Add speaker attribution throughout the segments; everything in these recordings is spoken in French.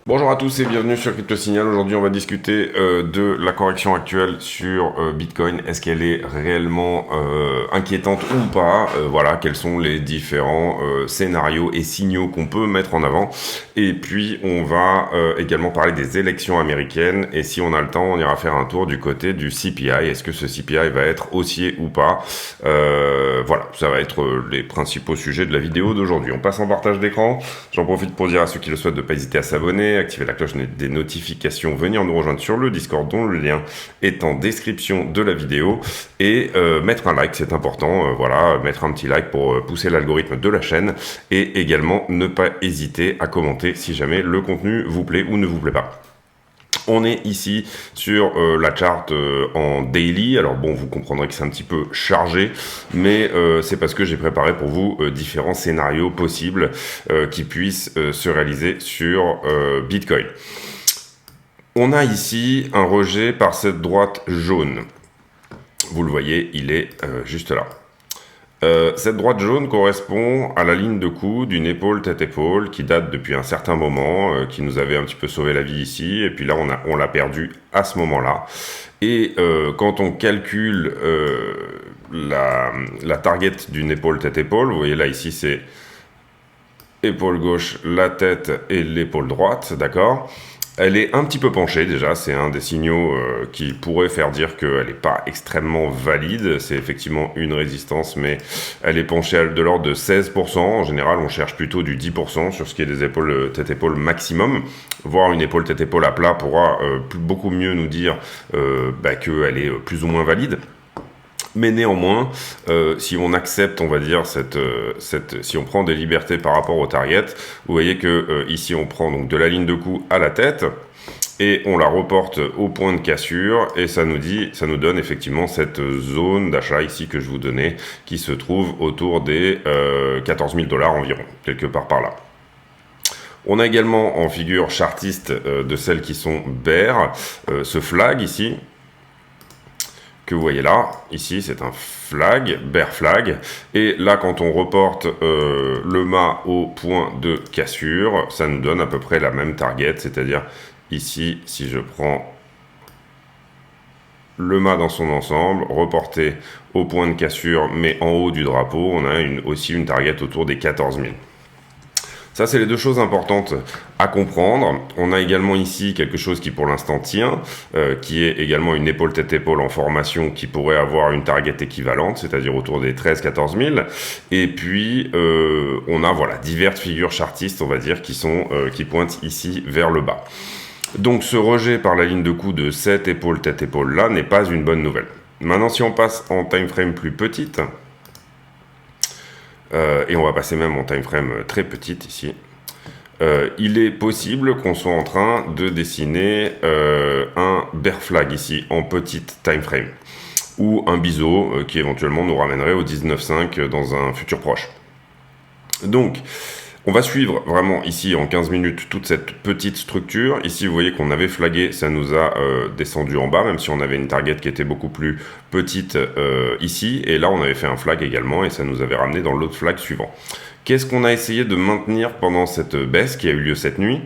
Speaker 1: Bonjour à tous et bienvenue sur Crypto Signal. Aujourd'hui, on va discuter de la correction actuelle sur Bitcoin. Est-ce qu'elle est réellement inquiétante ou pas? Voilà, quels sont les différents scénarios et signaux qu'on peut mettre en avant. Et puis, on va également parler des élections américaines. Et si on a le temps, on ira faire un tour du côté du CPI. Est-ce que ce CPI va être haussier ou pas? Voilà, ça va être les principaux sujets de la vidéo d'aujourd'hui. On passe en partage d'écran. J'en profite pour dire à ceux qui le souhaitent de ne pas hésiter à s'abonner, activer la cloche des notifications, venir nous rejoindre sur le Discord dont le lien est en description de la vidéo et mettre un like, c'est important, voilà, mettre un petit like pour pousser l'algorithme de la chaîne et également ne pas hésiter à commenter si jamais le contenu vous plaît ou ne vous plaît pas. On est ici sur la charte en daily. Alors bon, vous comprendrez que c'est un petit peu chargé, mais c'est parce que j'ai préparé pour vous différents scénarios possibles qui puissent se réaliser sur Bitcoin. On a ici un rejet par cette droite jaune. Vous le voyez, il est juste là. Cette droite jaune correspond à la ligne de coup d'une épaule tête-épaule qui date depuis un certain moment, qui nous avait un petit peu sauvé la vie ici, et puis là on l'a perdu à ce moment-là. Et quand on calcule la target d'une épaule tête-épaule, vous voyez là ici c'est épaule gauche, la tête et l'épaule droite, d'accord ? Elle est un petit peu penchée déjà, c'est un des signaux qui pourrait faire dire qu'elle n'est pas extrêmement valide. C'est effectivement une résistance, mais elle est penchée de l'ordre de 16%. En général, on cherche plutôt du 10% sur ce qui est des épaules tête-épaule maximum. Voir une épaule tête-épaule à plat pourra beaucoup mieux nous dire qu'elle est plus ou moins valide. Mais néanmoins, si on accepte, on va dire, si on prend des libertés par rapport au target, vous voyez que ici on prend donc de la ligne de coup à la tête et on la reporte au point de cassure et ça nous donne effectivement cette zone d'achat ici que je vous donnais qui se trouve autour des 14 000 $ environ, quelque part par là. On a également en figure chartiste de celles qui sont bear, ce flag ici, que vous voyez là, ici c'est un flag, bear flag, et là quand on reporte le mât au point de cassure, ça nous donne à peu près la même target, c'est-à-dire ici, si je prends le mât dans son ensemble, reporté au point de cassure, mais en haut du drapeau, on a aussi une target autour des 14 000. Ça, c'est les deux choses importantes à comprendre. On a également ici quelque chose qui pour l'instant tient, qui est également une épaule tête-épaule en formation qui pourrait avoir une target équivalente, c'est-à-dire autour des 13-14 000. Et puis, on a voilà, diverses figures chartistes, on va dire, qui pointent ici vers le bas. Donc, ce rejet par la ligne de coup de cette épaule tête-épaule là n'est pas une bonne nouvelle. Maintenant, si on passe en time frame plus petite, et on va passer même en time frame très petite ici. Il est possible qu'on soit en train de dessiner un bear flag ici en petite time frame ou un biseau qui éventuellement nous ramènerait au 19,5 dans un futur proche. Donc, on va suivre vraiment ici en 15 minutes toute cette petite structure. Ici, vous voyez qu'on avait flagué, ça nous a descendu en bas, même si on avait une target qui était beaucoup plus petite ici. Et là, on avait fait un flag également et ça nous avait ramené dans l'autre flag suivant. Qu'est-ce qu'on a essayé de maintenir pendant cette baisse qui a eu lieu cette nuit?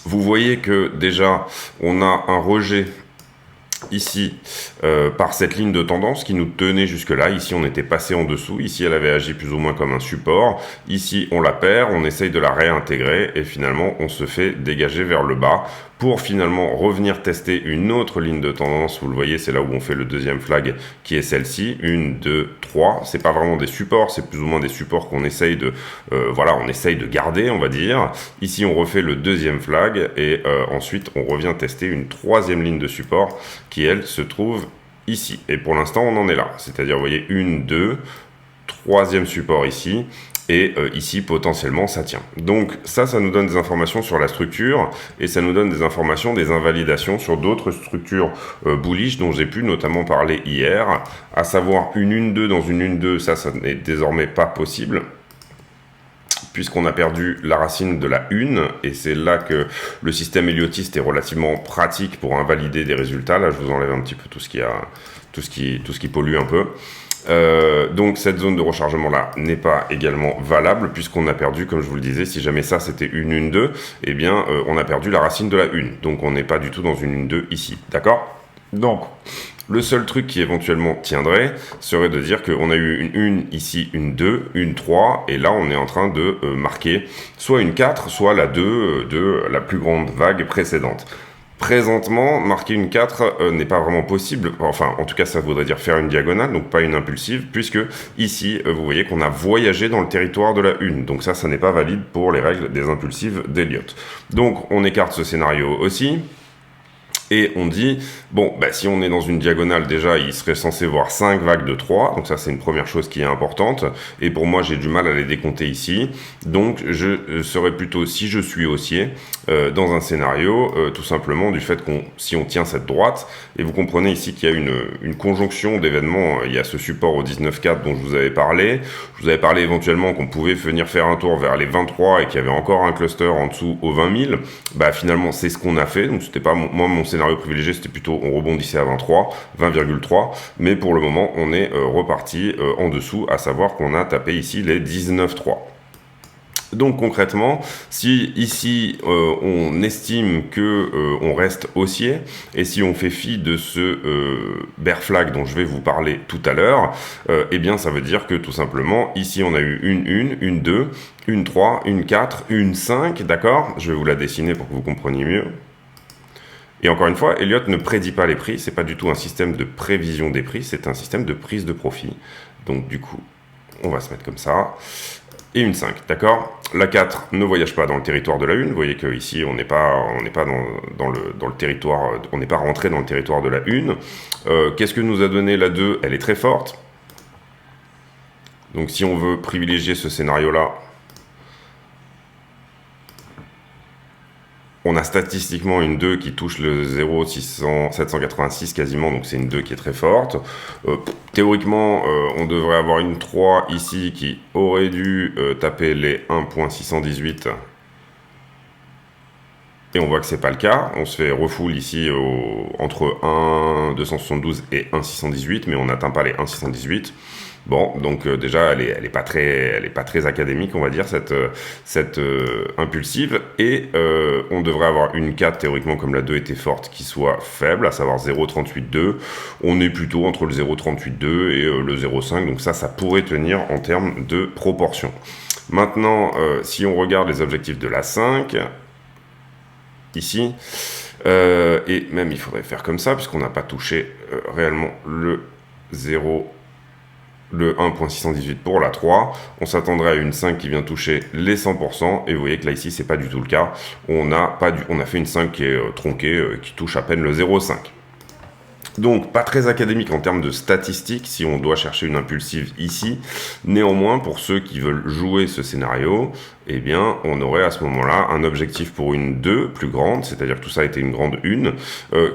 Speaker 1: Vous voyez que déjà, on a un rejet ici par cette ligne de tendance qui nous tenait jusque là. Ici on était passé en dessous, ici elle avait agi plus ou moins comme un support, ici on la perd, on essaye de la réintégrer et finalement on se fait dégager vers le bas pour finalement revenir tester une autre ligne de tendance. Vous le voyez, c'est là où on fait le deuxième flag qui est celle-ci, 1, 2, 3. C'est pas vraiment des supports, c'est plus ou moins des supports qu'on essaye de on essaye de garder, on va dire. Ici on refait le deuxième flag et ensuite on revient tester une troisième ligne de support qui elle se trouve ici. Et pour l'instant on en est là, c'est-à-dire vous voyez 1, 2, troisième support ici. Et ici, potentiellement, ça tient. Donc ça nous donne des informations sur la structure et ça nous donne des informations, des invalidations sur d'autres structures bullish dont j'ai pu notamment parler hier, à savoir une 1-2 dans une 1-2, ça n'est désormais pas possible puisqu'on a perdu la racine de la 1 et c'est là que le système Elliotiste est relativement pratique pour invalider des résultats. Là, je vous enlève un petit peu tout ce qui pollue un peu. Donc cette zone de rechargement là n'est pas également valable puisqu'on a perdu, comme je vous le disais, si jamais ça c'était une 1-2, eh bien on a perdu la racine de la 1. Donc on n'est pas du tout dans une 1-2 ici, d'accord? Donc le seul truc qui éventuellement tiendrait serait de dire qu'on a eu une 1 ici, une 2, une 3, et là on est en train de marquer soit une 4, soit la 2 de la plus grande vague précédente. Présentement, marquer une 4 n'est pas vraiment possible, enfin en tout cas ça voudrait dire faire une diagonale, donc pas une impulsive, puisque ici vous voyez qu'on a voyagé dans le territoire de la 1, donc ça n'est pas valide pour les règles des impulsives d'Elliott. Donc on écarte ce scénario aussi. Et on dit, bon, bah, si on est dans une diagonale, déjà, il serait censé voir 5 vagues de 3. Donc ça, c'est une première chose qui est importante. Et pour moi, j'ai du mal à les décompter ici. Donc, je serais plutôt, si je suis haussier, dans un scénario, tout simplement, du fait qu'on, si on tient cette droite, et vous comprenez ici qu'il y a une conjonction d'événements. Il y a ce support au 19,4 dont je vous avais parlé. Je vous avais parlé éventuellement qu'on pouvait venir faire un tour vers les 23 et qu'il y avait encore un cluster en dessous aux 20 000. Bah, finalement, c'est ce qu'on a fait. Donc, c'était pas moi, mon scénario privilégié, c'était plutôt on rebondissait à 23, 20,3, mais pour le moment on est reparti en dessous, à savoir qu'on a tapé ici les 19,3. Donc concrètement, si ici on estime que on reste haussier, et si on fait fi de ce bear flag dont je vais vous parler tout à l'heure, eh bien ça veut dire que tout simplement, ici on a eu une 1, une 2, une 3, une 4, une 5, d'accord? Je vais vous la dessiner pour que vous compreniez mieux. Et encore une fois, Elliott ne prédit pas les prix, c'est pas du tout un système de prévision des prix, c'est un système de prise de profit. Donc du coup, on va se mettre comme ça. Et une 5, d'accord? La 4 ne voyage pas dans le territoire de la 1, vous voyez qu'ici on n'est pas dans le territoire, on n'est pas rentré dans le territoire de la 1. Qu'est-ce que nous a donné la 2? Elle est très forte. Donc si on veut privilégier ce scénario-là, on a statistiquement une 2 qui touche le 0,786 quasiment, donc c'est une 2 qui est très forte. Théoriquement, on devrait avoir une 3 ici qui aurait dû taper les 1,618. Et on voit que c'est pas le cas. On se fait refoule ici entre 1,272 et 1,618, mais on n'atteint pas les 1,618. Bon, donc déjà, elle est pas très académique, on va dire, cette impulsive. Et on devrait avoir une 4, théoriquement, comme la 2 était forte, qui soit faible, à savoir 0,382. On est plutôt entre le 0,382 et le 0,5. Donc ça pourrait tenir en termes de proportion. Maintenant, si on regarde les objectifs de la 5, ici, et même il faudrait faire comme ça, puisqu'on n'a pas touché réellement le 1,618 pour la 3, on s'attendrait à une 5 qui vient toucher les 100%, et vous voyez que là ici c'est pas du tout le cas, on a fait une 5 qui est tronquée, qui touche à peine le 0,5. Donc pas très académique en termes de statistiques si on doit chercher une impulsive ici. Néanmoins, pour ceux qui veulent jouer ce scénario, eh bien on aurait à ce moment-là un objectif pour une 2 plus grande, c'est-à-dire que tout ça était une grande 1,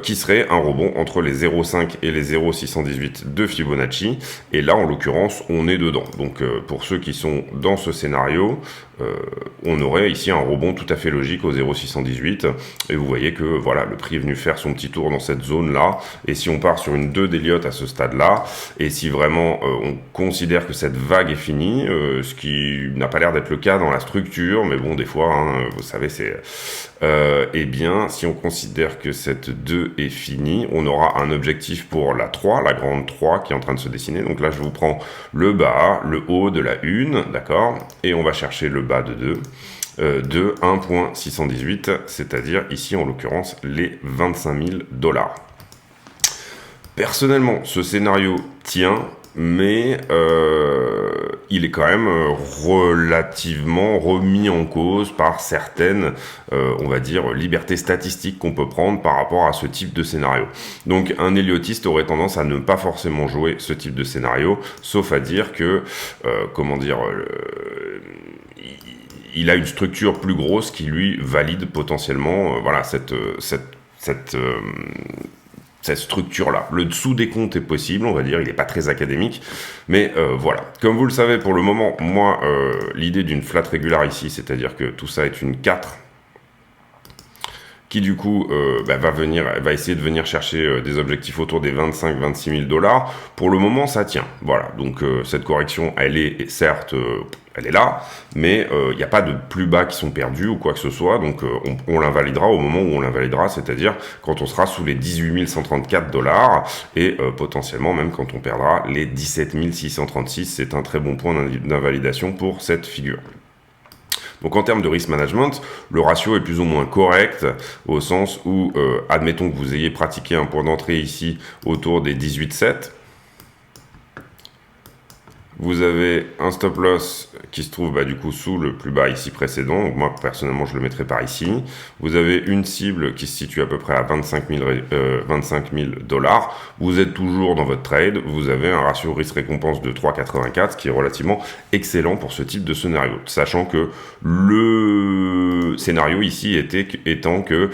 Speaker 1: qui serait un rebond entre les 0,5 et les 0,618 de Fibonacci. Et là, en l'occurrence, on est dedans. Donc pour ceux qui sont dans ce scénario, on aurait ici un rebond tout à fait logique au 0,618. Et vous voyez que voilà, le prix est venu faire son petit tour dans cette zone-là. Et si on part sur une 2 d'Elliott à ce stade-là, et si vraiment on considère que cette vague est finie, ce qui n'a pas l'air d'être le cas dans la structure, mais bon, des fois, hein, vous savez, c'est... eh bien, si on considère que cette 2 est finie, on aura un objectif pour la 3, la grande 3 qui est en train de se dessiner. Donc là, je vous prends le bas, le haut de la 1, d'accord? Et on va chercher le bas de 2. De 1,618, c'est-à-dire ici en l'occurrence les 25 000 $. Personnellement, ce scénario tient, mais il est quand même relativement remis en cause par certaines, on va dire, libertés statistiques qu'on peut prendre par rapport à ce type de scénario. Donc un Elliotiste aurait tendance à ne pas forcément jouer ce type de scénario, sauf à dire que, comment dire... il a une structure plus grosse qui lui valide potentiellement voilà, cette structure-là. Le dessous des comptes est possible, on va dire, il n'est pas très académique, mais voilà. Comme vous le savez, pour le moment, moi, l'idée d'une flat régulière ici, c'est-à-dire que tout ça est une 4 qui du coup va essayer de venir chercher des objectifs autour des 25-26 000 $. Pour le moment, ça tient. Voilà, donc cette correction, elle est certes... elle est là, mais il n'y a pas de plus bas qui sont perdus ou quoi que ce soit, donc on l'invalidera au moment où on l'invalidera, c'est-à-dire quand on sera sous les 18 134 $ et potentiellement même quand on perdra les 17 636, c'est un très bon point d'invalidation pour cette figure. Donc en termes de risk management, le ratio est plus ou moins correct au sens où, admettons que vous ayez pratiqué un point d'entrée ici autour des 18,7. Vous avez un stop loss qui se trouve du coup sous le plus bas ici précédent. Donc moi personnellement je le mettrai par ici. Vous avez une cible qui se situe à peu près à 25 000 $. Vous êtes toujours dans votre trade. Vous avez un ratio risque-récompense de 3,84, ce qui est relativement excellent pour ce type de scénario. Sachant que le scénario ici étant que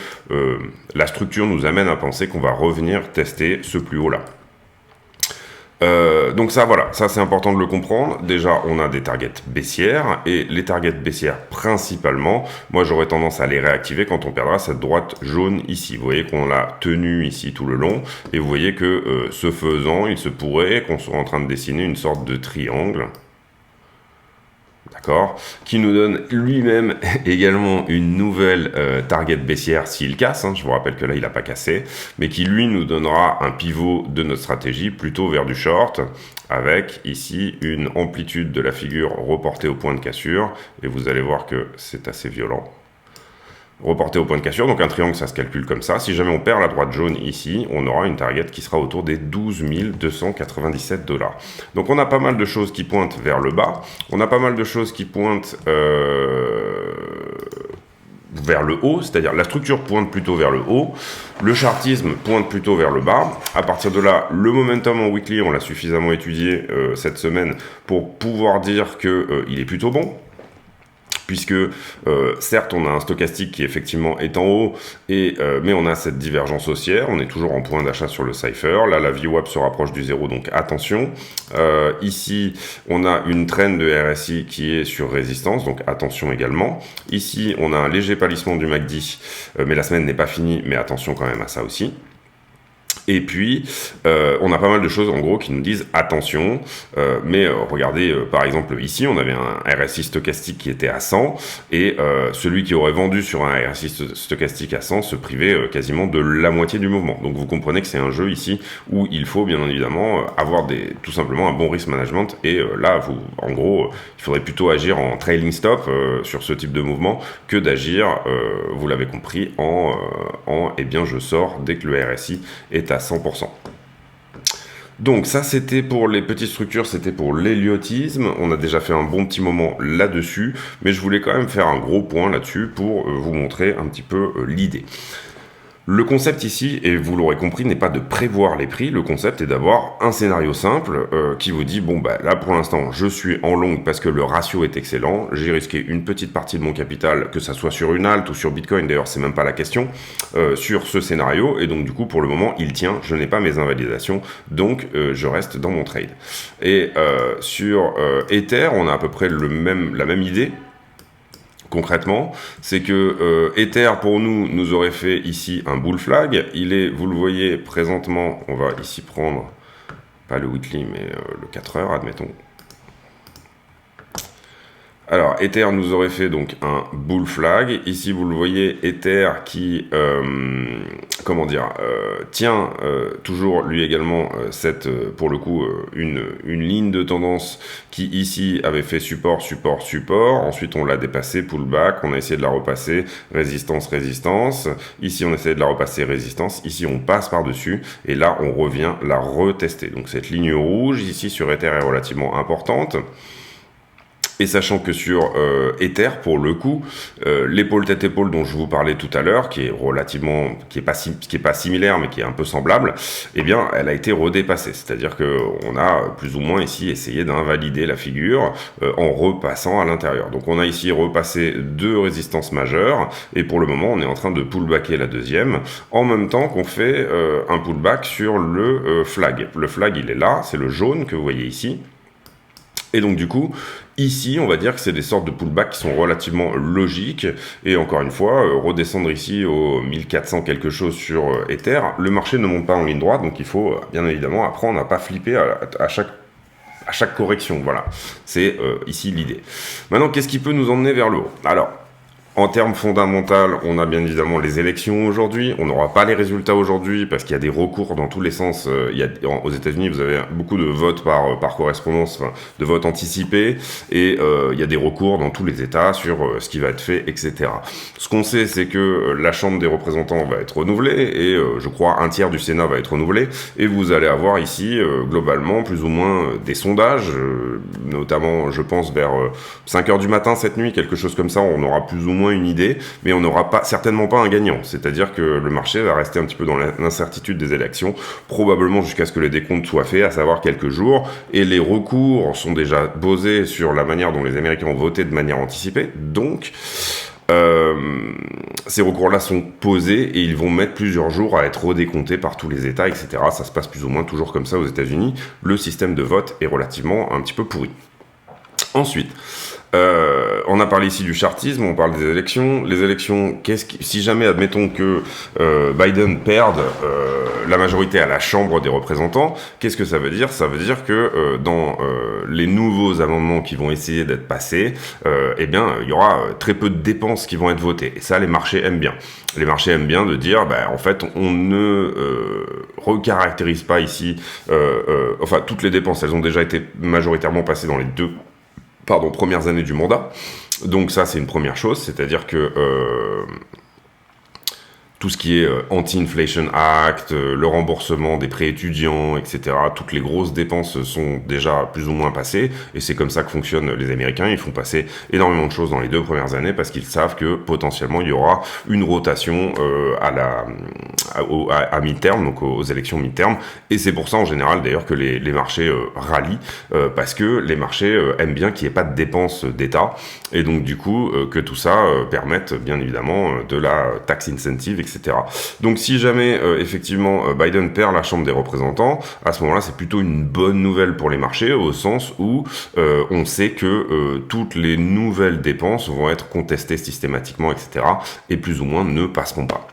Speaker 1: la structure nous amène à penser qu'on va revenir tester ce plus haut là. Donc ça voilà, ça c'est important de le comprendre. Déjà on a des targets baissières et les targets baissières principalement, moi j'aurais tendance à les réactiver quand on perdra cette droite jaune ici. Vous voyez qu'on l'a tenue ici tout le long et vous voyez que ce faisant, il se pourrait qu'on soit en train de dessiner une sorte de triangle. D'accord, qui nous donne lui-même également une nouvelle target baissière s'il casse, je vous rappelle que là il n'a pas cassé, mais qui lui nous donnera un pivot de notre stratégie plutôt vers du short, avec ici une amplitude de la figure reportée au point de cassure, et vous allez voir que c'est assez violent. Reporté au point de cassure, donc un triangle ça se calcule comme ça. Si jamais on perd la droite jaune ici, on aura une target qui sera autour des 12 297 $. Donc on a pas mal de choses qui pointent vers le bas, on a pas mal de choses qui pointent vers le haut, c'est-à-dire la structure pointe plutôt vers le haut, le chartisme pointe plutôt vers le bas. À partir de là, le momentum en weekly, on l'a suffisamment étudié cette semaine pour pouvoir dire qu'il est plutôt bon. Puisque certes on a un stochastique qui effectivement est en haut, mais on a cette divergence haussière, on est toujours en point d'achat sur le Cypher, là la VWAP se rapproche du zéro, donc attention. Ici on a une trend de RSI qui est sur résistance, donc attention également. Ici on a un léger pâlissement du MACD, mais la semaine n'est pas finie, mais attention quand même à ça aussi. Et puis, on a pas mal de choses en gros qui nous disent attention, mais regardez, par exemple ici, on avait un RSI stochastique qui était à 100, et celui qui aurait vendu sur un RSI stochastique à 100 se privait quasiment de la moitié du mouvement. Donc vous comprenez que c'est un jeu ici où il faut bien évidemment avoir tout simplement un bon risk management, et là, en gros, il faudrait plutôt agir en trailing stop sur ce type de mouvement que d'agir, vous l'avez compris, eh bien je sors dès que le RSI est à 100%. Donc ça c'était pour les petites structures, c'était pour l'héliotisme, on a déjà fait un bon petit moment là-dessus, mais je voulais quand même faire un gros point là-dessus pour vous montrer un petit peu l'idée. Le concept ici, et vous l'aurez compris, n'est pas de prévoir les prix, le concept est d'avoir un scénario simple qui vous dit, bon là pour l'instant je suis en long parce que le ratio est excellent, j'ai risqué une petite partie de mon capital, que ça soit sur une alt ou sur Bitcoin, d'ailleurs c'est même pas la question, sur ce scénario, et donc du coup pour le moment il tient, je n'ai pas mes invalidations, donc je reste dans mon trade. Et sur Ether, on a à peu près la même idée. Concrètement, c'est que Ether pour nous aurait fait ici un bull flag. Il est, vous le voyez présentement, on va ici prendre, pas le weekly mais le 4 heures, admettons. Alors, Ether nous aurait fait donc un bull flag. Ici, vous le voyez, Ether qui, tient toujours lui également pour le coup, une ligne de tendance qui ici avait fait support, support, support. Ensuite, on l'a dépassé, pullback. On a essayé de la repasser, résistance, résistance. Ici, on essaie de la repasser, résistance. Ici, on passe par-dessus. Et là, on revient la retester. Donc, cette ligne rouge ici sur Ether est relativement importante. Et sachant que sur Ether, pour le coup, l'épaule tête-épaule dont je vous parlais tout à l'heure, qui est pas similaire, mais qui est un peu semblable, eh bien, elle a été redépassée. C'est-à-dire que on a plus ou moins ici essayé d'invalider la figure en repassant à l'intérieur. Donc, on a ici repassé deux résistances majeures, et pour le moment, on est en train de pullbacker la deuxième, en même temps qu'on fait un pullback sur le flag. Le flag, il est là, c'est le jaune que vous voyez ici. Et donc du coup, ici, on va dire que c'est des sortes de pullbacks qui sont relativement logiques. Et encore une fois, redescendre ici aux 1400 quelque chose sur Ether, le marché ne monte pas en ligne droite, donc il faut bien évidemment apprendre à pas flipper à chaque correction. Voilà, c'est ici l'idée. Maintenant, qu'est-ce qui peut nous emmener vers le haut? Alors, en termes fondamentaux, on a bien évidemment les élections aujourd'hui. On n'aura pas les résultats aujourd'hui parce qu'il y a des recours dans tous les sens. Aux États-Unis, vous avez beaucoup de votes par correspondance, enfin, de votes anticipés, et il y a des recours dans tous les États sur ce qui va être fait, etc. Ce qu'on sait, c'est que la Chambre des représentants va être renouvelée et je crois un tiers du Sénat va être renouvelé. Et vous allez avoir ici globalement plus ou moins des sondages, notamment, je pense vers 5 heures du matin cette nuit, quelque chose comme ça. On aura plus ou moins une idée, mais on n'aura certainement pas un gagnant. C'est-à-dire que le marché va rester un petit peu dans l'incertitude des élections, probablement jusqu'à ce que les décomptes soient faits, à savoir quelques jours, et les recours sont déjà posés sur la manière dont les Américains ont voté de manière anticipée, donc ces recours-là sont posés et ils vont mettre plusieurs jours à être redécomptés par tous les États, etc. Ça se passe plus ou moins toujours comme ça aux États-Unis. Le système de vote est relativement un petit peu pourri. Ensuite, on a parlé ici du chartisme, on parle des élections. Les élections, si jamais, admettons que Biden perde la majorité à la Chambre des représentants, qu'est-ce que ça veut dire? Ça veut dire que dans les nouveaux amendements qui vont essayer d'être passés, eh bien, il y aura très peu de dépenses qui vont être votées. Et ça, les marchés aiment bien. Les marchés aiment bien de dire, en fait, on ne recaractérise pas ici, enfin, toutes les dépenses, elles ont déjà été majoritairement passées dans les premières années du mandat. Donc ça, c'est une première chose, c'est-à-dire que tout ce qui est Anti-Inflation Act, le remboursement des prêts étudiants, etc., toutes les grosses dépenses sont déjà plus ou moins passées, et c'est comme ça que fonctionnent les Américains. Ils font passer énormément de choses dans les 2 premières années parce qu'ils savent que potentiellement il y aura une rotation à mi-terme, donc aux élections mi-terme, et c'est pour ça en général d'ailleurs que les marchés rallient, parce que les marchés aiment bien qu'il n'y ait pas de dépenses d'État, et donc du coup que tout ça permette bien évidemment de la tax incentive, etc. Donc si jamais effectivement Biden perd la Chambre des représentants, à ce moment-là c'est plutôt une bonne nouvelle pour les marchés, au sens où on sait que toutes les nouvelles dépenses vont être contestées systématiquement, etc. et plus ou moins ne passeront pas.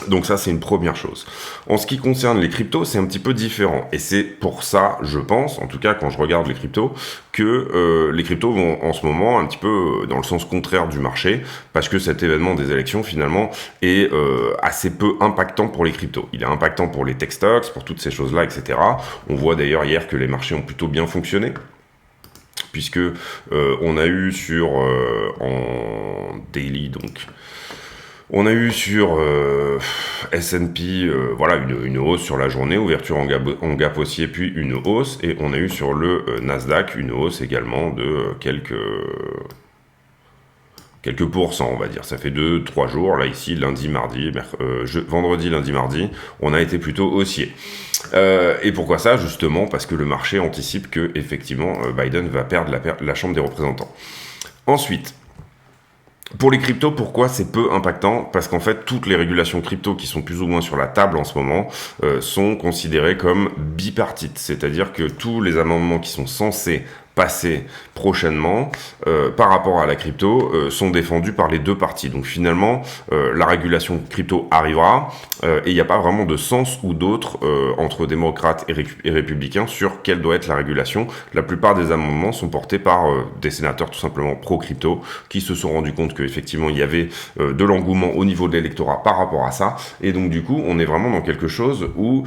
Speaker 1: Donc ça, c'est une première chose. En ce qui concerne les cryptos, c'est un petit peu différent. Et c'est pour ça, je pense, en tout cas quand je regarde les cryptos, que les cryptos vont en ce moment un petit peu dans le sens contraire du marché, parce que cet événement des élections, finalement, est assez peu impactant pour les cryptos. Il est impactant pour les tech stocks, pour toutes ces choses-là, etc. On voit d'ailleurs hier que les marchés ont plutôt bien fonctionné, puisque on a eu en daily, donc... On a eu sur S&P voilà, une hausse sur la journée, ouverture en gap haussier, puis une hausse, et on a eu sur le Nasdaq une hausse également de quelques pourcents, on va dire. Ça fait 2-3 jours, là ici, lundi, mardi, vendredi, lundi, mardi, on a été plutôt haussier. Et pourquoi ça? Justement parce que le marché anticipe que effectivement Biden va perdre la Chambre des représentants. Ensuite, pour les cryptos, pourquoi c'est peu impactant? Parce qu'en fait, toutes les régulations crypto qui sont plus ou moins sur la table en ce moment sont considérées comme bipartites. C'est-à-dire que tous les amendements qui sont censés passer prochainement par rapport à la crypto sont défendus par les 2 parties. Donc finalement, la régulation crypto arrivera et il n'y a pas vraiment de sens ou d'autre entre démocrates et républicains sur quelle doit être la régulation. La plupart des amendements sont portés par des sénateurs tout simplement pro-crypto qui se sont rendus compte qu'effectivement il y avait de l'engouement au niveau de l'électorat par rapport à ça. Et donc du coup, on est vraiment dans quelque chose où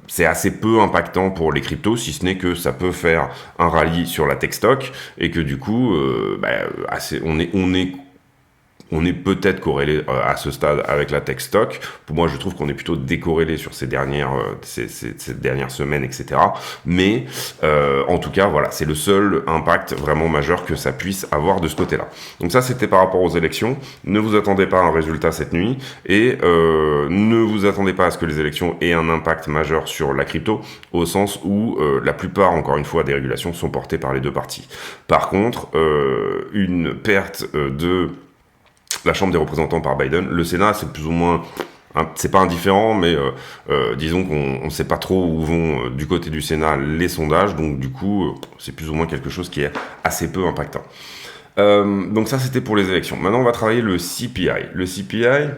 Speaker 1: c'est assez peu impactant pour les cryptos, si ce n'est que ça peut faire un rallye sur la tech stock et que du coup on est peut-être corrélé à ce stade avec la tech stock. Pour moi, je trouve qu'on est plutôt décorrélé sur ces dernières semaines, etc. Mais en tout cas, voilà, c'est le seul impact vraiment majeur que ça puisse avoir de ce côté-là. Donc ça, c'était par rapport aux élections. Ne vous attendez pas à un résultat cette nuit et ne vous attendez pas à ce que les élections aient un impact majeur sur la crypto, au sens où la plupart, encore une fois, des régulations sont portées par les 2 parties. Par contre, une perte de la Chambre des représentants par Biden, le Sénat, c'est plus ou moins c'est pas indifférent, mais disons qu'on ne sait pas trop où vont du côté du Sénat les sondages, donc du coup, c'est plus ou moins quelque chose qui est assez peu impactant. Donc ça, c'était pour les élections. Maintenant, on va travailler le CPI. Le CPI,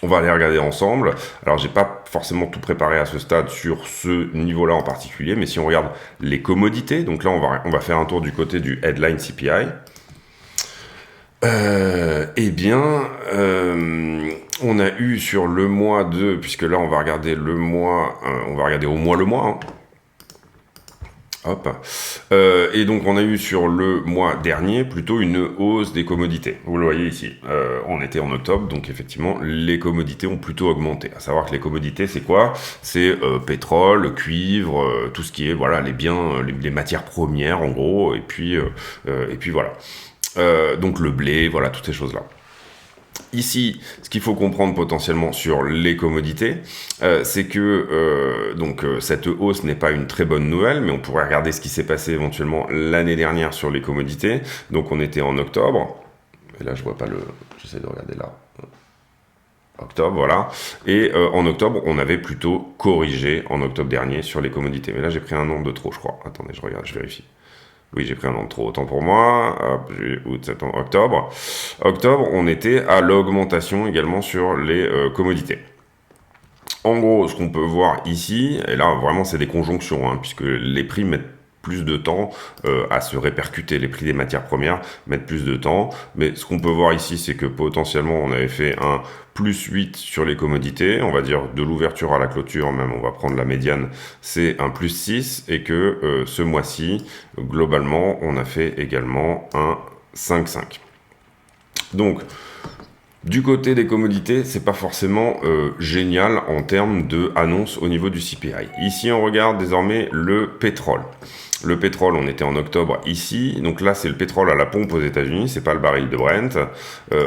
Speaker 1: on va aller regarder ensemble. Alors, j'ai pas forcément tout préparé à ce stade sur ce niveau-là en particulier, mais si on regarde les commodités, donc là, on va faire un tour du côté du headline CPI. Eh bien, on a eu sur le mois de, puisque là on va regarder le mois, on va regarder au mois le mois. Hein. Hop. Et donc on a eu sur le mois dernier plutôt une hausse des commodités. Vous le voyez ici. On était en octobre, donc effectivement les commodités ont plutôt augmenté. À savoir que les commodités c'est quoi? C'est pétrole, cuivre, tout ce qui est voilà les biens, les matières premières en gros, et puis voilà. Donc le blé, voilà, toutes ces choses-là. Ici, ce qu'il faut comprendre potentiellement sur les commodités, c'est que cette hausse n'est pas une très bonne nouvelle, mais on pourrait regarder ce qui s'est passé éventuellement l'année dernière sur les commodités. Donc on était en octobre, et là je vois pas le... J'essaie de regarder là. Octobre, voilà. Et en octobre, on avait plutôt corrigé en octobre dernier sur les commodités. Mais là j'ai pris un nombre de trop, je crois. Attendez, je regarde, je vérifie. Oui, j'ai pris un an de trop, autant pour moi. Hop, août, septembre, octobre. Octobre, on était à l'augmentation également sur les commodités. En gros, ce qu'on peut voir ici, et là vraiment c'est des conjonctions, hein, puisque les prix mettent plus de temps à se répercuter, les prix des matières premières mettent plus de temps, mais ce qu'on peut voir ici c'est que potentiellement on avait fait un plus 8 sur les commodités, on va dire de l'ouverture à la clôture même, on va prendre la médiane, c'est un plus 6, et que ce mois-ci, globalement, on a fait également un 5,5. Donc, du côté des commodités, c'est pas forcément génial en termes de annonce au niveau du CPI. Ici, on regarde désormais le pétrole. Le pétrole, on était en octobre ici, donc là c'est le pétrole à la pompe aux États-Unis, c'est pas le baril de Brent.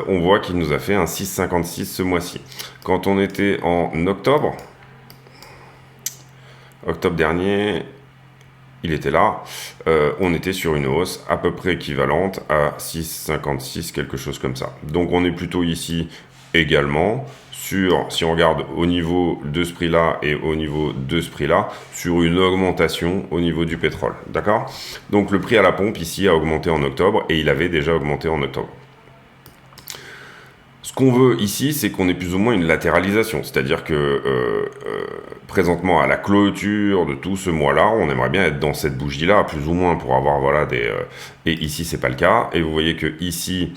Speaker 1: On voit qu'il nous a fait un 6,56 ce mois-ci. Quand on était en octobre dernier, il était là, on était sur une hausse à peu près équivalente à 6,56, quelque chose comme ça. Donc on est plutôt ici également sur, si on regarde au niveau de ce prix-là et au niveau de ce prix-là, sur une augmentation au niveau du pétrole. D'accord? Donc le prix à la pompe ici a augmenté en octobre et il avait déjà augmenté en octobre. Ce qu'on veut ici, c'est qu'on ait plus ou moins une latéralisation, c'est-à-dire que présentement à la clôture de tout ce mois-là, on aimerait bien être dans cette bougie-là, plus ou moins, pour avoir voilà des... et ici, c'est pas le cas. Et vous voyez que ici,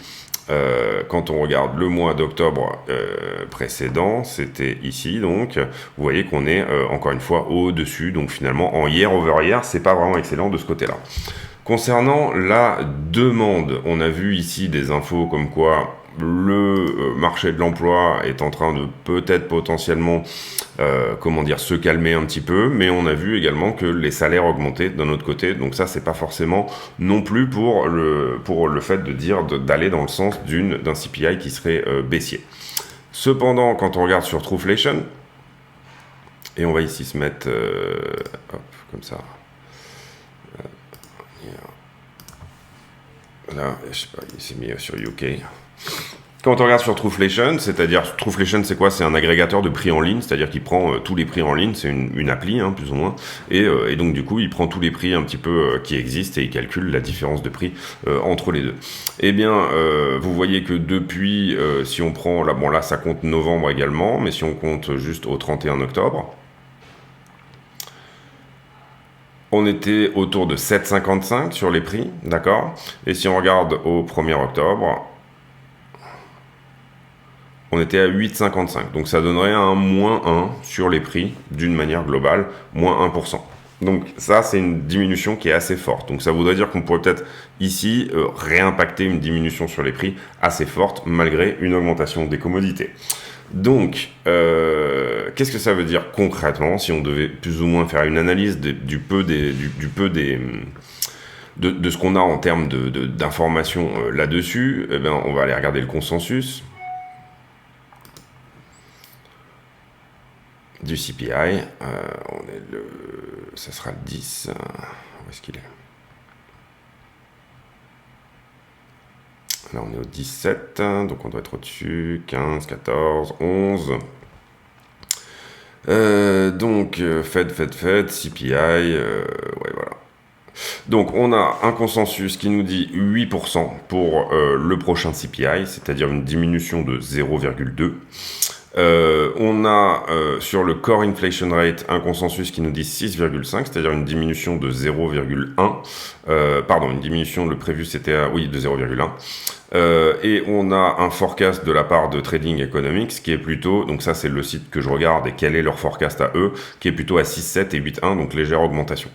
Speaker 1: quand on regarde le mois d'octobre précédent, c'était ici, donc vous voyez qu'on est encore une fois au-dessus. Donc finalement, en year over year, c'est pas vraiment excellent de ce côté-là. Concernant la demande, on a vu ici des infos comme quoi le marché de l'emploi est en train de peut-être potentiellement se calmer un petit peu, mais on a vu également que les salaires augmentaient d'un autre côté, donc ça c'est pas forcément non plus pour le fait de dire d'aller dans le sens d'un CPI qui serait baissier. Cependant, quand on regarde sur Trueflation, et on va ici se mettre comme ça. Là, je sais pas, il s'est mis sur UK. Quand on regarde sur Trueflation, c'est-à-dire Trueflation, c'est quoi? C'est un agrégateur de prix en ligne, c'est-à-dire qu'il prend tous les prix en ligne, c'est une appli, hein, plus ou moins, et donc du coup, il prend tous les prix un petit peu qui existent et il calcule la différence de prix entre les deux. Eh bien, vous voyez que depuis, si on prend, là ça compte novembre également, mais si on compte juste au 31 octobre, on était autour de 7,55 sur les prix, d'accord? Et si on regarde au 1er octobre, on était à 8,55. Donc ça donnerait un moins 1 sur les prix d'une manière globale, moins 1%. Donc ça, c'est une diminution qui est assez forte. Donc ça voudrait dire qu'on pourrait peut-être ici réimpacter une diminution sur les prix assez forte malgré une augmentation des commodités. Donc, qu'est-ce que ça veut dire concrètement si on devait plus ou moins faire une analyse de ce qu'on a en termes d'informations là-dessus? Eh bien, on va aller regarder le consensus du CPI. Ça sera le 10. Où est-ce qu'il est? Là, on est au 17, donc on doit être au-dessus. 15, 14, 11. Donc, Fed, CPI, ouais, voilà. Donc, on a un consensus qui nous dit 8% pour le prochain CPI, c'est-à-dire une diminution de 0,2. On a sur le core inflation rate un consensus qui nous dit 6,5, c'est-à-dire une diminution de 0,1. Pardon, une diminution, le prévu c'était de 0,1. Et on a un forecast de la part de Trading Economics qui est plutôt, donc ça c'est le site que je regarde et quel est leur forecast à eux, qui est plutôt à 6,7 et 8,1, donc légère augmentation.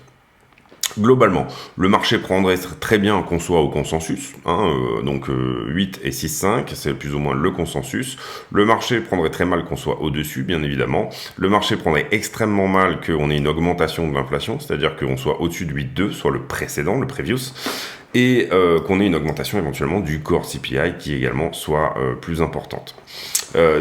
Speaker 1: Globalement, le marché prendrait très bien qu'on soit au consensus, donc 8 et 6,5, c'est plus ou moins le consensus. Le marché prendrait très mal qu'on soit au-dessus, bien évidemment. Le marché prendrait extrêmement mal qu'on ait une augmentation de l'inflation, c'est-à-dire qu'on soit au-dessus de 8,2, soit le précédent, le previous, et qu'on ait une augmentation éventuellement du core CPI qui également soit plus importante.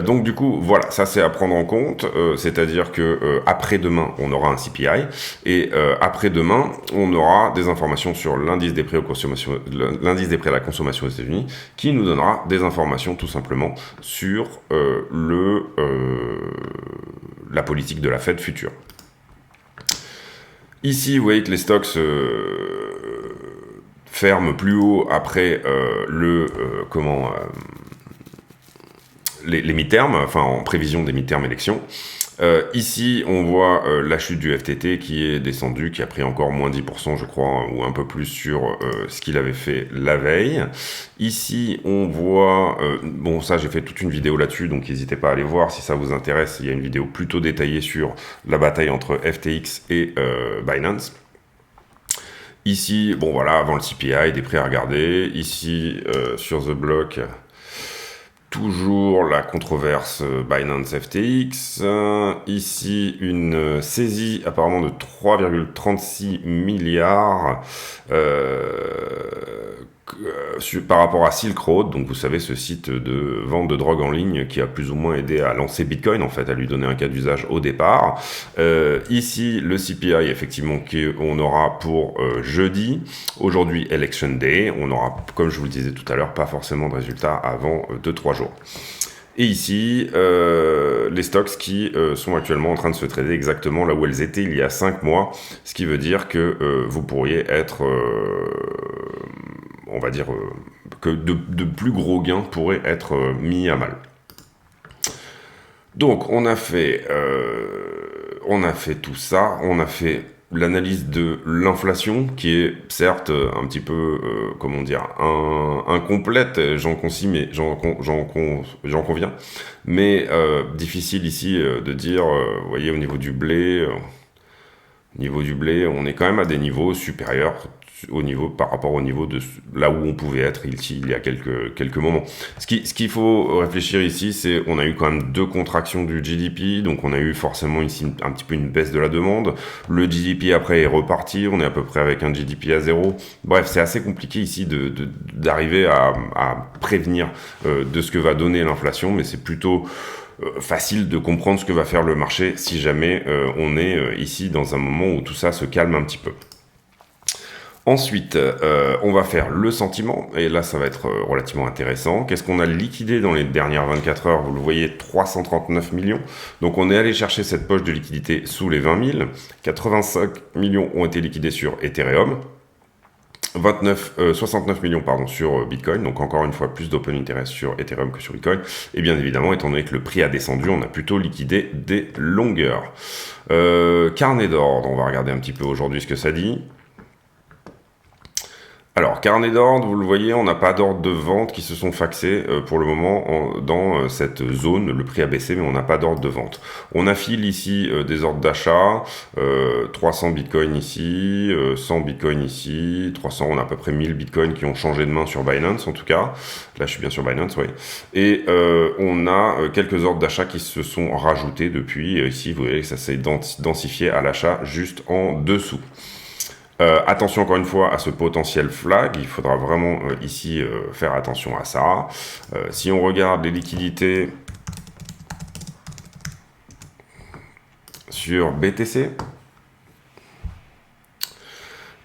Speaker 1: Donc du coup, voilà, ça c'est à prendre en compte, c'est-à-dire que après-demain, on aura un CPI, et après-demain, on aura des informations sur l'indice des prix l'indice des prix à la consommation aux États-Unis, qui nous donnera des informations tout simplement sur la politique de la Fed future. Ici, vous voyez que les stocks ferment plus haut après les mi-termes, enfin en prévision des mi-termes élections. Ici, on voit la chute du FTT qui est descendu, qui a pris encore moins 10%, je crois, ou un peu plus sur ce qu'il avait fait la veille. Ici, on voit... bon, ça, j'ai fait toute une vidéo là-dessus, donc n'hésitez pas à aller voir si ça vous intéresse. Il y a une vidéo plutôt détaillée sur la bataille entre FTX et Binance. Ici, bon voilà, avant le CPI, des prix à regarder. Ici, sur The Block... Toujours la controverse Binance FTX. Ici, une saisie apparemment de 3,36 milliards par rapport à Silk Road. Donc vous savez, ce site de vente de drogue en ligne qui a plus ou moins aidé à lancer Bitcoin, en fait, à lui donner un cas d'usage au départ. Ici, le CPI, effectivement, qu'on aura pour jeudi. Aujourd'hui, Election Day. On aura, comme je vous le disais tout à l'heure, pas forcément de résultats avant 2-3 jours. Et ici, les stocks qui sont actuellement en train de se trader exactement là où elles étaient il y a 5 mois, ce qui veut dire que vous pourriez être, on va dire, que de plus gros gains pourraient être mis à mal. Donc, on a fait tout ça, on a fait l'analyse de l'inflation, qui est certes un petit peu, comment dire, incomplète, j'en conviens, mais difficile ici de dire, vous voyez, au niveau du blé, on est quand même à des niveaux supérieurs par rapport au niveau de là où on pouvait être il y a quelques moments. Ce qu'il faut réfléchir ici, c'est on a eu quand même 2 contractions du GDP, donc on a eu forcément ici un petit peu une baisse de la demande. Le GDP après est reparti, on est à peu près avec un GDP à 0. Bref, c'est assez compliqué ici d'arriver à prévenir de ce que va donner l'inflation, mais c'est plutôt facile de comprendre ce que va faire le marché si jamais on est ici dans un moment où tout ça se calme un petit peu. Ensuite, on va faire le sentiment, et là ça va être relativement intéressant. Qu'est-ce qu'on a liquidé dans les dernières 24 heures? Vous le voyez, 339 millions. Donc on est allé chercher cette poche de liquidité sous les 20 000. 85 millions ont été liquidés sur Ethereum. 69 millions sur Bitcoin, donc encore une fois plus d'open interest sur Ethereum que sur Bitcoin, et bien évidemment étant donné que le prix a descendu, on a plutôt liquidé des longueurs. Carnet d'ordre, on va regarder un petit peu aujourd'hui ce que ça dit. Alors, carnet d'ordre, vous le voyez, on n'a pas d'ordre de vente qui se sont faxés pour le moment dans cette zone. Le prix a baissé, mais on n'a pas d'ordre de vente. On affile ici des ordres d'achat, 300 bitcoins ici, 100 bitcoins ici, 300, on a à peu près 1000 bitcoins qui ont changé de main sur Binance en tout cas. Là, je suis bien sur Binance, oui. Et on a quelques ordres d'achat qui se sont rajoutés depuis. Ici, vous voyez que ça s'est densifié à l'achat juste en dessous. Attention encore une fois à ce potentiel flag, il faudra vraiment ici faire attention à ça. Si on regarde les liquidités sur BTC,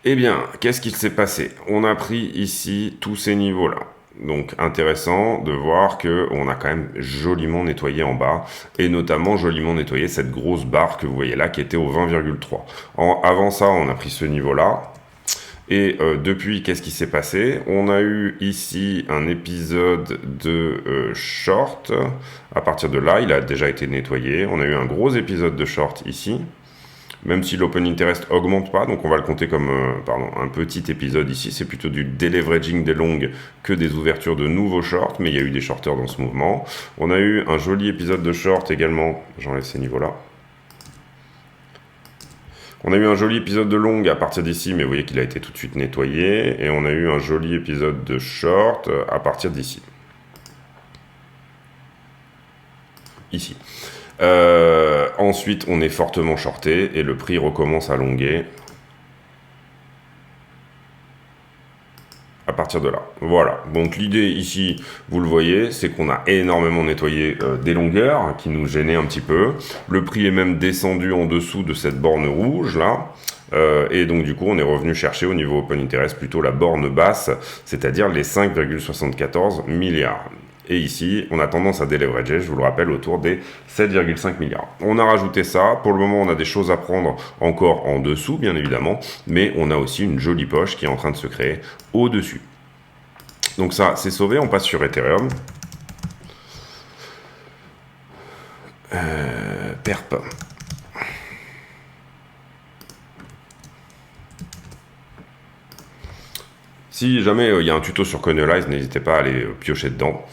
Speaker 1: eh bien, qu'est-ce qu'il s'est passé? On a pris ici tous ces niveaux-là. Donc intéressant de voir qu'on a quand même joliment nettoyé en bas, et notamment joliment nettoyé cette grosse barre que vous voyez là qui était au 20,3. Avant ça, on a pris ce niveau-là. Et depuis, qu'est-ce qui s'est passé? On a eu ici un épisode de short. À partir de là, il a déjà été nettoyé. On a eu un gros épisode de short ici. Même si l'open interest augmente pas, donc on va le compter comme un petit épisode ici. C'est plutôt du deleveraging des longues que des ouvertures de nouveaux shorts, mais il y a eu des shorters dans ce mouvement. On a eu un joli épisode de short également. J'enlève ces niveaux-là. On a eu un joli épisode de long à partir d'ici, mais vous voyez qu'il a été tout de suite nettoyé. Et on a eu un joli épisode de short à partir d'ici. Ici. Ensuite, on est fortement shorté et le prix recommence à longuer. À partir de là. Voilà. Donc l'idée ici, vous le voyez, c'est qu'on a énormément nettoyé des longueurs qui nous gênaient un petit peu. Le prix est même descendu en dessous de cette borne rouge là. Et donc du coup, on est revenu chercher au niveau open interest plutôt la borne basse, c'est-à-dire les 5,74 milliards. Et ici, on a tendance à déleverager, je vous le rappelle, autour des 7,5 milliards. On a rajouté ça. Pour le moment, on a des choses à prendre encore en dessous, bien évidemment. Mais on a aussi une jolie poche qui est en train de se créer au-dessus. Donc ça, c'est sauvé. On passe sur Ethereum. Perp. Si jamais il y a un tuto sur Coinalize, n'hésitez pas à aller piocher dedans.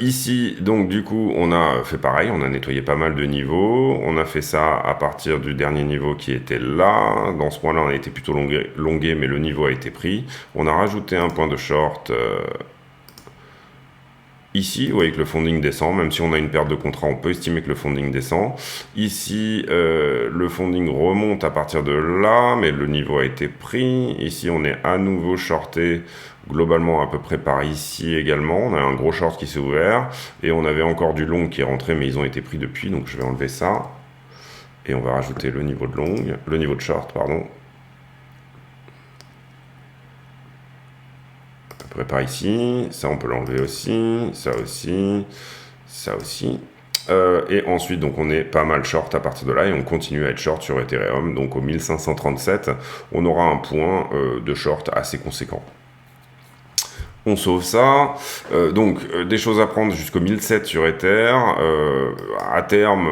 Speaker 1: Ici, donc du coup, on a fait pareil, on a nettoyé pas mal de niveaux. On a fait ça à partir du dernier niveau qui était là. Dans ce point-là, on a été plutôt longué, mais le niveau a été pris. On a rajouté un point de short ici. Vous voyez que le funding descend. Même si on a une perte de contrat, on peut estimer que le funding descend. Ici, le funding remonte à partir de là, mais le niveau a été pris. Ici, on est à nouveau shorté. Globalement à peu près par ici également, on a un gros short qui s'est ouvert et on avait encore du long qui est rentré mais ils ont été pris depuis, donc je vais enlever ça et on va rajouter le niveau de long, le niveau de short pardon. À peu près par ici, ça on peut l'enlever aussi, ça aussi, ça aussi. Et ensuite donc on est pas mal short à partir de là et on continue à être short sur Ethereum, donc au 1537 on aura un point de short assez conséquent. On sauve ça. Des choses à prendre jusqu'au 1007 sur Ether. À terme,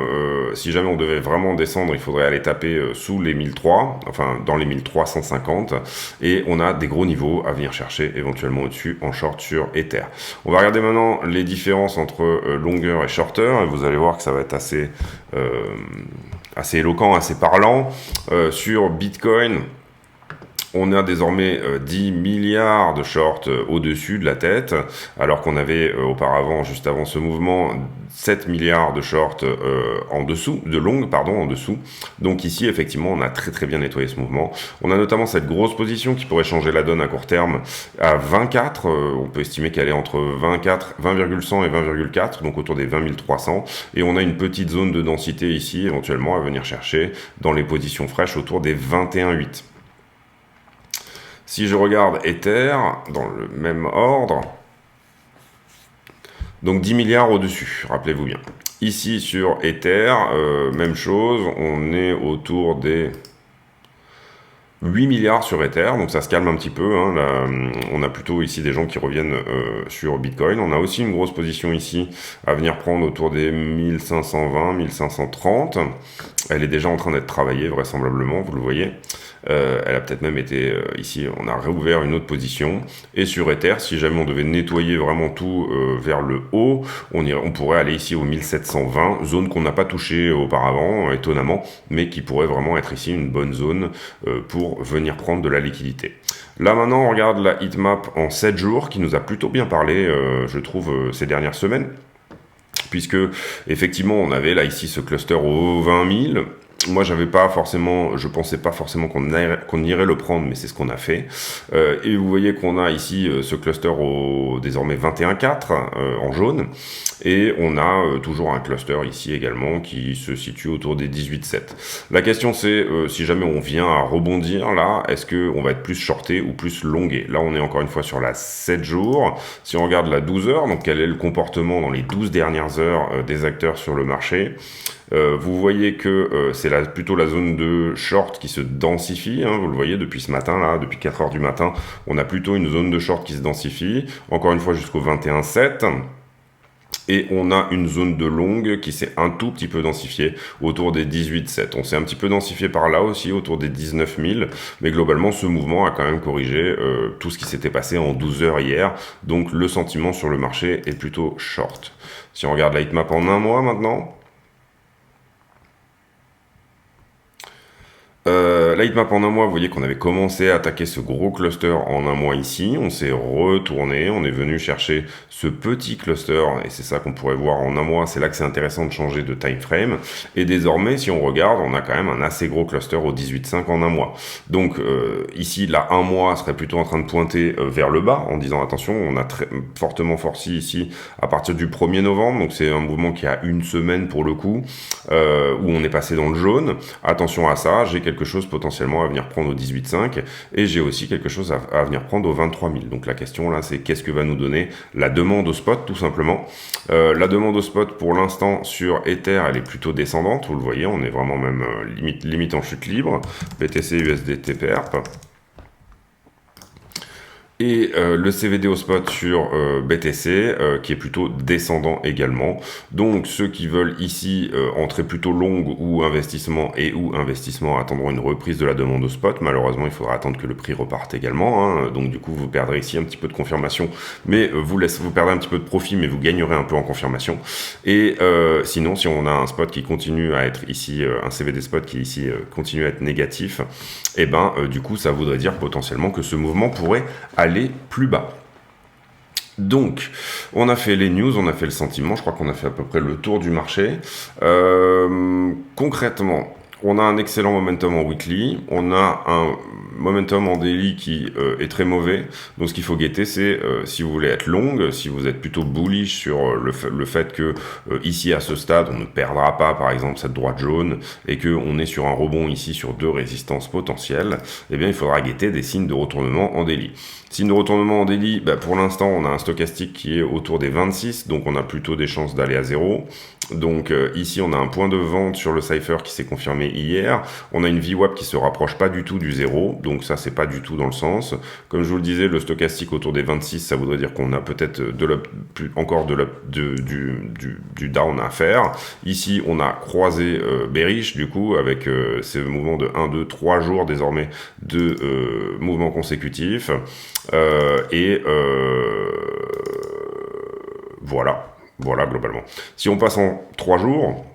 Speaker 1: si jamais on devait vraiment descendre, il faudrait aller taper sous les 1003, enfin dans les 1350. Et on a des gros niveaux à venir chercher éventuellement au-dessus en short sur Ether. On va regarder maintenant les différences entre longueur et shorter. Et vous allez voir que ça va être assez éloquent, assez parlant. Sur Bitcoin, on a désormais 10 milliards de shorts au-dessus de la tête, alors qu'on avait auparavant, juste avant ce mouvement, 7 milliards de shorts en dessous, de longues, pardon, en dessous. Donc ici, effectivement, on a très très bien nettoyé ce mouvement. On a notamment cette grosse position qui pourrait changer la donne à court terme à 24. On peut estimer qu'elle est entre 20,100 et 20,4, donc autour des 20 300. Et on a une petite zone de densité ici, éventuellement, à venir chercher dans les positions fraîches autour des 21,8. Si je regarde Ether, dans le même ordre, donc 10 milliards au-dessus, rappelez-vous bien. Ici sur Ether, même chose, on est autour des 8 milliards sur Ether, donc ça se calme un petit peu. Hein, là, on a plutôt ici des gens qui reviennent sur Bitcoin. On a aussi une grosse position ici à venir prendre autour des 1520, 1530. Elle est déjà en train d'être travaillée vraisemblablement, vous le voyez. Elle a peut-être même été ici, on a réouvert une autre position. Et sur Ether, si jamais on devait nettoyer vraiment tout vers le haut, on pourrait aller ici au 1720, zone qu'on n'a pas touchée auparavant, étonnamment, mais qui pourrait vraiment être ici une bonne zone pour venir prendre de la liquidité. Là maintenant, on regarde la heatmap en 7 jours, qui nous a plutôt bien parlé, je trouve, ces dernières semaines. Puisque, effectivement, on avait là ici ce cluster aux 20 000, moi, je pensais pas forcément qu'on irait le prendre, mais c'est ce qu'on a fait. Et vous voyez qu'on a ici ce cluster au désormais 21,4 en jaune. Et on a toujours un cluster ici également qui se situe autour des 18,7. La question c'est, si jamais on vient à rebondir là, est-ce qu'on va être plus shorté ou plus longué? Là, on est encore une fois sur la 7 jours. Si on regarde la 12 heures, donc quel est le comportement dans les 12 dernières heures des acteurs sur le marché? Vous voyez que c'est plutôt la zone de short qui se densifie, hein, vous le voyez depuis ce matin, là, depuis 4 heures du matin, on a plutôt une zone de short qui se densifie, encore une fois jusqu'au 21,7. Et on a une zone de longue qui s'est un tout petit peu densifiée autour des 18,7. On s'est un petit peu densifié par là aussi, autour des 19 000. Mais globalement, ce mouvement a quand même corrigé tout ce qui s'était passé en 12 heures hier. Donc le sentiment sur le marché est plutôt short. Si on regarde la heatmap en un mois maintenant, la heatmap en un mois, vous voyez qu'on avait commencé à attaquer ce gros cluster en un mois ici. On s'est retourné, on est venu chercher ce petit cluster, et c'est ça qu'on pourrait voir en un mois. C'est là que c'est intéressant de changer de time frame. Et désormais, si on regarde, on a quand même un assez gros cluster au 18,5 en un mois. Donc ici, là, un mois serait plutôt en train de pointer vers le bas, en disant attention, on a très fortement forci ici à partir du 1er novembre. Donc c'est un mouvement qui a une semaine pour le coup, où on est passé dans le jaune. Attention à ça, j'ai quelque chose potentiellement à venir prendre au 18,5 et j'ai aussi quelque chose à venir prendre au 23 000. Donc la question là, c'est qu'est-ce que va nous donner la demande au spot, tout simplement. La demande au spot pour l'instant sur Ether, elle est plutôt descendante, vous le voyez, on est vraiment même limite en chute libre. BTC, USDT, PERP. Et le CVD au spot sur BTC qui est plutôt descendant également. Donc ceux qui veulent ici entrer plutôt longue ou investissement attendront une reprise de la demande au spot. Malheureusement, il faudra attendre que le prix reparte également, hein. Donc du coup, vous perdrez ici un petit peu de confirmation, mais vous perdrez un petit peu de profit, mais vous gagnerez un peu en confirmation. Et sinon, si on a un spot qui continue à être ici, un CVD spot qui ici continue à être négatif, et ben du coup, ça voudrait dire potentiellement que ce mouvement pourrait aller plus bas. Donc, on a fait les news, on a fait le sentiment, je crois qu'on a fait à peu près le tour du marché. Concrètement, on a un excellent momentum en weekly, on a un momentum en daily qui est très mauvais. Donc ce qu'il faut guetter, c'est si vous voulez être long, si vous êtes plutôt bullish sur le fait que ici à ce stade, on ne perdra pas par exemple cette droite jaune et qu'on est sur un rebond ici sur 2 résistances potentielles, eh bien il faudra guetter des signes de retournement en daily. Signe de retournement en daily, pour l'instant on a un stochastique qui est autour des 26, donc on a plutôt des chances d'aller à 0. Donc ici on a un point de vente sur le Cypher qui s'est confirmé hier, on a une VWAP qui se rapproche pas du tout du 0, donc ça c'est pas du tout dans le sens. Comme je vous le disais, le stochastique autour des 26, ça voudrait dire qu'on a peut-être encore du down à faire. Ici on a croisé bearish du coup avec ces mouvements de 1, 2, 3 jours désormais de mouvements consécutifs. Voilà globalement. Si on passe en 3 jours,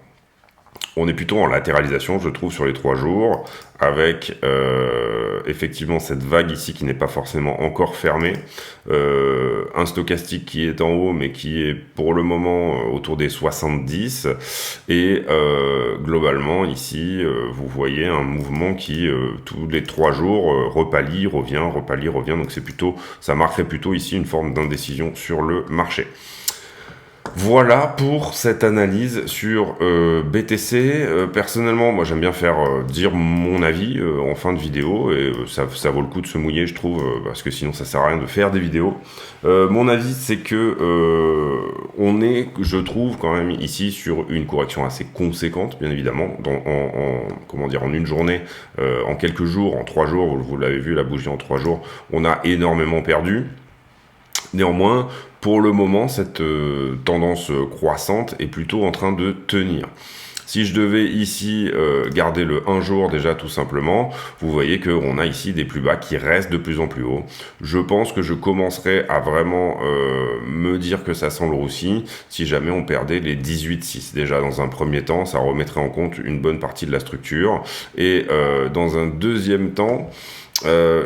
Speaker 1: on est plutôt en latéralisation, je trouve, sur les 3 jours, avec effectivement cette vague ici qui n'est pas forcément encore fermée, un stochastique qui est en haut, mais qui est pour le moment autour des 70, et globalement ici, vous voyez un mouvement qui, tous les 3 jours, repallie, revient, donc ça marquerait plutôt ici une forme d'indécision sur le marché. Voilà pour cette analyse sur BTC. Personnellement, moi j'aime bien faire dire mon avis en fin de vidéo, et ça vaut le coup de se mouiller, je trouve, parce que sinon ça sert à rien de faire des vidéos. Mon avis, c'est que on est, je trouve, quand même ici sur une correction assez conséquente, bien évidemment, en une journée, en quelques jours, en 3 jours, vous l'avez vu, la bougie en 3 jours, on a énormément perdu. Néanmoins, pour le moment, cette tendance croissante est plutôt en train de tenir. Si je devais ici garder le 1 jour déjà tout simplement, vous voyez qu'on a ici des plus bas qui restent de plus en plus haut. Je pense que je commencerai à vraiment me dire que ça sent le roussi si jamais on perdait les 18,6. Déjà dans un premier temps, ça remettrait en compte une bonne partie de la structure. Et dans un deuxième temps,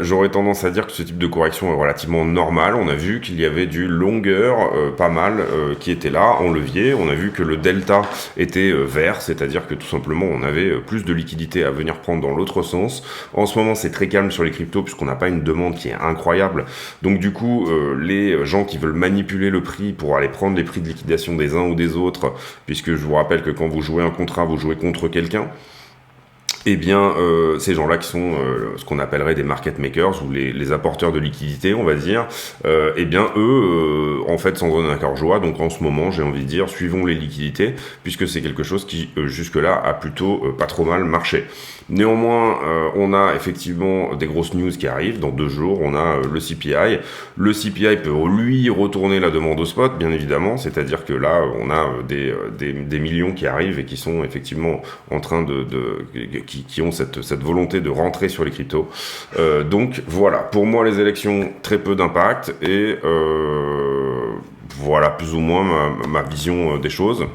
Speaker 1: J'aurais tendance à dire que ce type de correction est relativement normal. On a vu qu'il y avait du longueur pas mal qui était là en levier. On a vu que le delta était vert, c'est-à-dire que tout simplement on avait plus de liquidité à venir prendre dans l'autre sens. En ce moment c'est très calme sur les cryptos puisqu'on n'a pas une demande qui est incroyable. Donc du coup les gens qui veulent manipuler le prix pour aller prendre les prix de liquidation des uns ou des autres, puisque je vous rappelle que quand vous jouez un contrat, vous jouez contre quelqu'un. Eh bien, ces gens-là qui sont ce qu'on appellerait des market makers ou les apporteurs de liquidité, on va dire, eh bien, eux, en fait, s'en donnent à cœur joie. Donc, en ce moment, j'ai envie de dire, suivons les liquidités, puisque c'est quelque chose qui, jusque-là, a plutôt pas trop mal marché. Néanmoins, on a effectivement des grosses news qui arrivent. Dans 2 jours, on a le CPI. Le CPI peut, lui, retourner la demande au spot, bien évidemment. C'est-à-dire que là, on a des millions qui arrivent et qui sont effectivement en train qui ont cette volonté de rentrer sur les cryptos. Donc voilà, pour moi les élections, très peu d'impact et voilà plus ou moins ma vision des choses.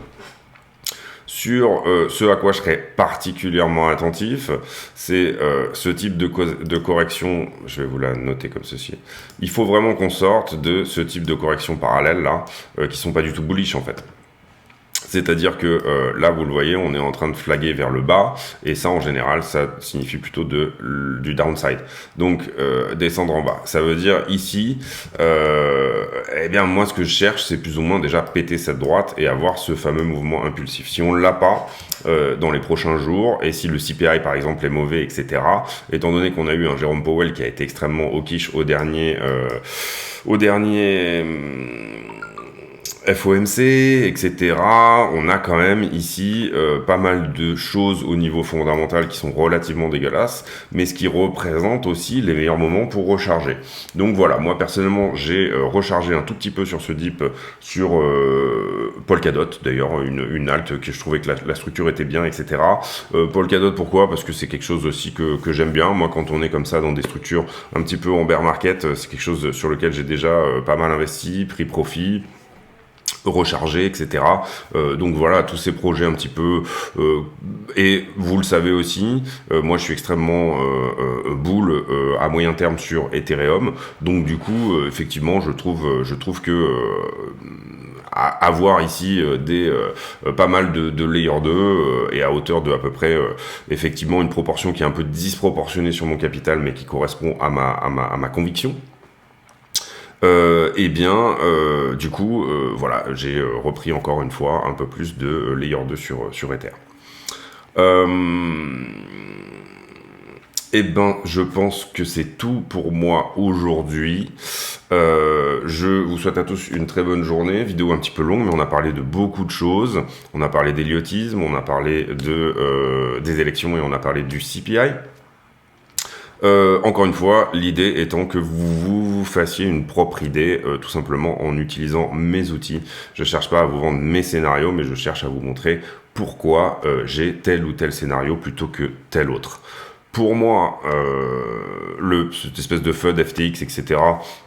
Speaker 1: Sur ce à quoi je serais particulièrement attentif, c'est ce type de correction, je vais vous la noter comme ceci. Il faut vraiment qu'on sorte de ce type de correction parallèle là, qui sont pas du tout bullish en fait. C'est-à-dire que là, vous le voyez, on est en train de flaguer vers le bas, et ça, en général, ça signifie plutôt du downside. Donc, descendre en bas. Ça veut dire ici, eh bien, moi, ce que je cherche, c'est plus ou moins déjà péter cette droite et avoir ce fameux mouvement impulsif. Si on l'a pas dans les prochains jours, et si le CPI, par exemple, est mauvais, etc., étant donné qu'on a eu un Jérôme Powell qui a été extrêmement hawkish au dernier FOMC, etc. On a quand même ici pas mal de choses au niveau fondamental qui sont relativement dégueulasses, mais ce qui représente aussi les meilleurs moments pour recharger. Donc voilà, moi personnellement, j'ai rechargé un tout petit peu sur ce dip sur Polkadot, d'ailleurs une alt que je trouvais que la structure était bien, etc. Polkadot, pourquoi? Parce que c'est quelque chose aussi que j'aime bien. Moi, quand on est comme ça dans des structures un petit peu en bear market, c'est quelque chose sur lequel j'ai déjà pas mal investi, pris profit, recharger, etc. Donc voilà, tous ces projets un petit peu, et vous le savez aussi, moi je suis extrêmement bull à moyen terme sur Ethereum, donc du coup, effectivement, je trouve que avoir ici pas mal de layer 2 et à hauteur de à peu près effectivement une proportion qui est un peu disproportionnée sur mon capital, mais qui correspond à ma conviction. Eh bien, du coup, voilà, j'ai repris encore une fois un peu plus de layer 2 sur Ether. Eh ben, je pense que c'est tout pour moi aujourd'hui. Je vous souhaite à tous une très bonne journée. Vidéo un petit peu longue, mais on a parlé de beaucoup de choses. On a parlé d'héliotisme, on a parlé des élections et on a parlé du CPI. Encore une fois, l'idée étant que vous fassiez une propre idée, tout simplement en utilisant mes outils. Je cherche pas à vous vendre mes scénarios, mais je cherche à vous montrer pourquoi j'ai tel ou tel scénario plutôt que tel autre. Pour moi, cette espèce de FUD, FTX, etc.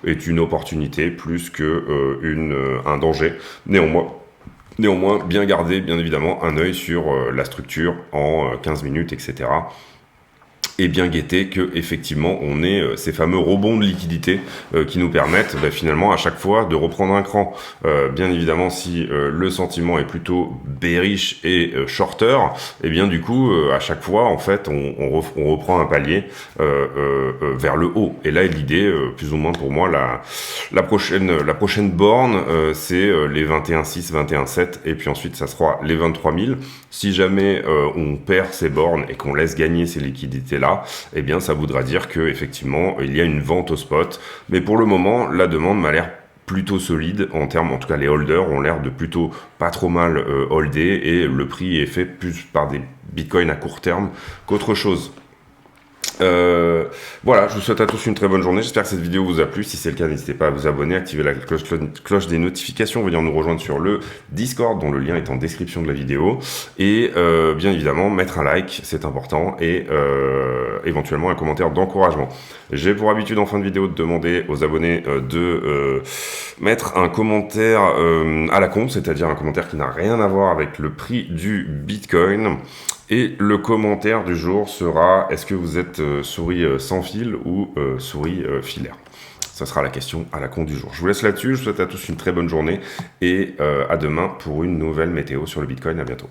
Speaker 1: est une opportunité plus que un danger. Néanmoins, bien garder, bien évidemment, un œil sur la structure en 15 minutes, etc. Et bien guetter que effectivement on ait ces fameux rebonds de liquidité qui nous permettent finalement à chaque fois de reprendre un cran. Bien évidemment, si le sentiment est plutôt bearish et shorter, et bien du coup à chaque fois en fait on reprend un palier vers le haut. Et là l'idée plus ou moins pour moi la prochaine borne c'est les 21,6, 21,7 et puis ensuite ça sera les 23 000. Si jamais on perd ces bornes et qu'on laisse gagner ces liquidités là, eh bien ça voudra dire que effectivement il y a une vente au spot. Mais pour le moment, la demande m'a l'air plutôt solide en termes, en tout cas les holders ont l'air de plutôt pas trop mal holder et le prix est fait plus par des bitcoins à court terme qu'autre chose. Voilà, je vous souhaite à tous une très bonne journée. J'espère que cette vidéo vous a plu. Si c'est le cas, n'hésitez pas à vous abonner, activer la cloche des notifications, venir nous rejoindre sur le Discord, dont le lien est en description de la vidéo. Et bien évidemment, mettre un like, c'est important, et éventuellement un commentaire d'encouragement. J'ai pour habitude en fin de vidéo de demander aux abonnés de mettre un commentaire à la con, c'est-à-dire un commentaire qui n'a rien à voir avec le prix du Bitcoin. Et le commentaire du jour sera: est-ce que vous êtes souris sans fil ou souris filaire? Ça sera la question à la con du jour. Je vous laisse là-dessus, je vous souhaite à tous une très bonne journée et à demain pour une nouvelle météo sur le Bitcoin. À bientôt.